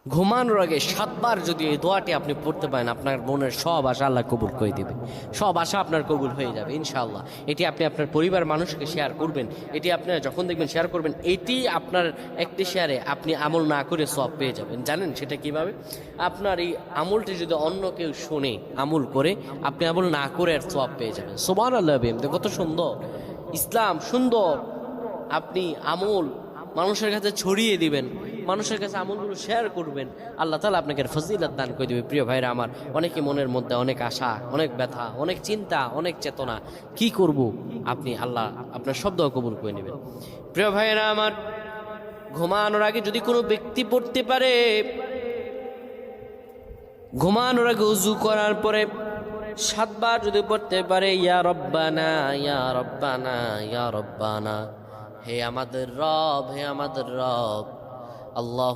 ঘুমানোর আগে 7 বার যদি এই দোয়াটি আপনি পড়তে পারেন, আপনার মনের সব আশা আল্লাহ কবুল করে দিবে। সব আশা আপনার কবুল হয়ে যাবে ইনশাআল্লাহ। এটি আপনি আপনার পরিবার মানুষকে শেয়ার করবেন। এটি আপনারা যখন দেখবেন শেয়ার করবেন, এটি আপনার একটি শেয়ারে আপনি আমল না করে সব পেয়ে যাবেন। জানেন সেটা কিভাবে? আপনার এই আমলটি যদি অন্য কেউ শুনে আমল করে, আপনি আমল না করে আর সব পেয়ে যাবেন। সুবহানাল্লাহ। কত সুন্দর ইসলাম, সুন্দর। আপনি আমল মানুষের কাছে ছড়িয়ে দিবেন, মানুষের কাছে আমলগুলো শেয়ার করবেন, আল্লাহ তাআলা আপনাকে ফজিলত দান করে দেবে। প্রিয় ভাইরা আমার, অনেকে মনের মধ্যে অনেক আশা, অনেক ব্যথা, অনেক চিন্তা, অনেক চেতনা, কি করব, আপনি আল্লাহ আপনার শব্দ কবুল করে নেবেন। প্রিয় ভাইরা আমার, ঘুমানোর আগে যদি কোনো ব্যক্তি পড়তে পারে, ঘুমানোর আগে উযু করার পরে 7 বার যদি পড়তে পারে, ইয়া রব্বানা ইয়া রব্বানা ইয়া রব্বানা, হে আমাদের রব, হে আমাদের রব, আল্লাহ।